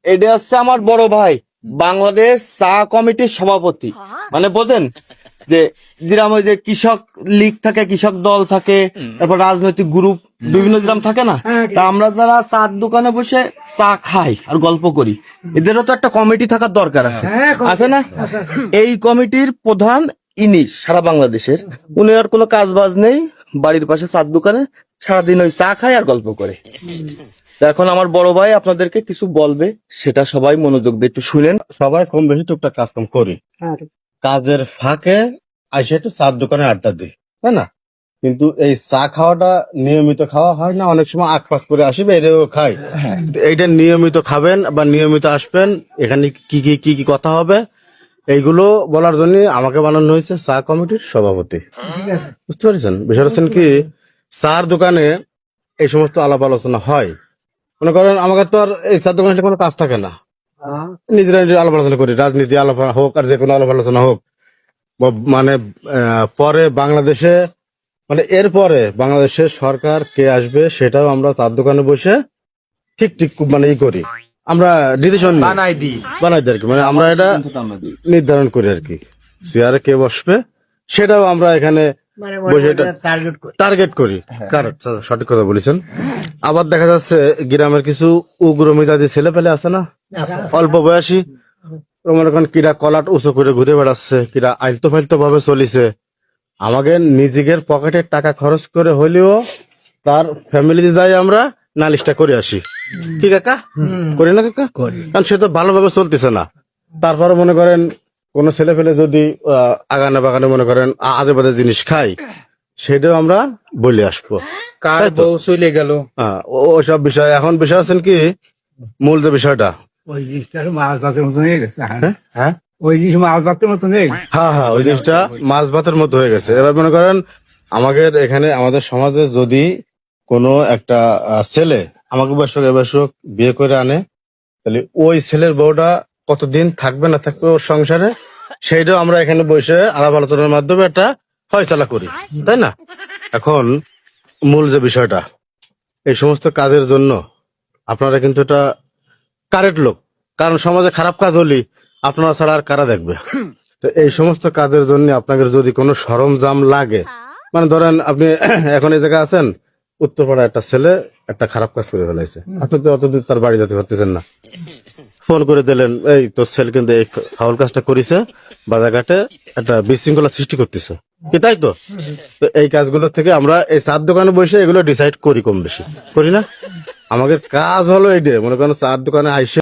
এটা হচ্ছে আমার বড় ভাই, বাংলাদেশ চা কমিটির সভাপতি। মানে বোঝেন যে যেরকম ওই যে কৃষক লীগ থাকে, কৃষক দল থাকে, তারপর রাজনৈতিক গ্রুপ বিভিন্ন যেরকম থাকে না, তা আমরা যারা চার দোকানে বসে চা খাই আর গল্প করি, এদেরও তো একটা কমিটি থাকার দরকার আছে, আছে না? এই কমিটির প্রধান ইনি সারা বাংলাদেশের। উনি আর কোনো কাজ বাজ নেই, বাড়ির পাশে চার দোকানে সারাদিন ওই চা খায় আর গল্প করে। তা এখন আমার বড় ভাই আপনাদেরকে কিছু বলবে, সেটা সবাই মনোযোগ দিয়ে একটু শুনেন। সবাই কম বেশি টুকটাক কাজ কাম করি, কাজের ফাঁকে আইসে একটু চার দোকানে আড্ডা দিই, তাই না? কিন্তু এই চা খাওয়াটা নিয়মিত খাওয়া হয় না, অনেক সময় আখপাস করে আসি বা এটাও খাই। এইটা নিয়মিত খাবেন বা নিয়মিত আসবেন, এখানে কি কি কি কি কথা হবে এইগুলো বলার জন্য আমাকে বানানো হয়েছে চা কমিটির সভাপতি। বুঝতে পারছেন বিষয়টা হচ্ছেন কি, চার দোকানে এই সমস্ত আলাপ আলোচনা হয়। মনে করেন আমাকে তো আর এই চার দোকানে কোনো কাজ থাকে না, নিজেরা নিজেরা আলাপ আলোচনা করি, রাজনীতি আলাপ হোক আর যে কোনো আলাপ আলোচনা হোক। মানে পরে বাংলাদেশে, মানে এরপরে বাংলাদেশের সরকার কে আসবে সেটাও আমরা চার দোকানে বসে ঠিক ঠিক মানে ই করি, আমরা ডিসিশন বানাই দিই আর কি। মানে আমরা এটা নির্ধারণ করি আর কি, চেয়ারে কে বসবে সেটাও আমরা এখানে বসে টার্গেট করি। কারেক্ট, সঠিক কথা বলেছেন। আবার দেখা যাচ্ছে গ্রামের কিছু উগ্র মেজাজি ছেলে পেলে আছে না, অল্প বয়সী, মনে করেন কিরা কলাট উঁচু করে ঘুরে বেড়াচ্ছে, কিরা আলতো ফালতো ভাবে চলিছে। আমাদের নিজেদের পকেটের টাকা খরচ করে হলেও তার ফ্যামিলিতে যাই আমরা নালিশটা করে আসি, কি কাকা করি না কাকা? কারণ সে তো ভালোভাবে চলতেছে না। তারপরে মনে করেন কোন ছেলে ফেলে যদি আগানে বাগানে মনে করেন আজে বাজে জিনিস খাই, সেটাও আমরা বলে আসবো। কার বউ চলে গেল, ওইসব বিষয়। এখন বিষয় আছেন কি, মূল যে বিষয়টা, ওই জিনিসটা মাছ ভাতের মতো হয়ে গেছে। হ্যাঁ, ওই জিনিস মাছ ভাতের মতো হয়ে গেছে। হ্যাঁ, ওই জিনিসটা মাছ ভাতের মতো হয়ে গেছে। এবার মনে করেন আমাদের এখানে আমাদের সমাজে যদি কোনো একটা ছেলে আমাকে বয়সক বিয়ে করে আনে, তাহলে ওই ছেলের বউটা কতদিন থাকবে না থাকবে ওর সংসারে, সেইটাও আমরা এখানে বসে আলাপ আলোচনার মাধ্যমে একটা ফয়সালা করি, তাই না? এখন মূল যে বিষয়টা, এই সমস্ত কাজের জন্য আপনারা কিন্তু এটা কারেক্ট লোক, কারণ সমাজে খারাপ কাজ হলে আপনারা ছাড়া আর কারা দেখবে? তো এই সমস্ত কাজের জন্য আপনাদের যদি কোনো সরঞ্জাম লাগে, মানে ধরেন আপনি এখন এই জায়গায় আছেন, উত্তরপাড়া একটা ছেলে একটা খারাপ কাজ করে ফেলাইছে, আপনি তো অতদূর তার বাড়ি যেতে পারতেছেন না, ফোন করে দিলেন এই তোর ছেলে কিন্তু এই ফাউল কাজটা করেছে, বাজারঘাটে একটা বিশৃঙ্খলা সৃষ্টি করতেছে, কি তাই তো? তো এই কাজগুলো থেকে আমরা এই চার দোকানে বসে এগুলো ডিসাইড করি, কম বেশি করি না? আমাদের কাজ হলো এই মনে করেন চার দোকানে আইসে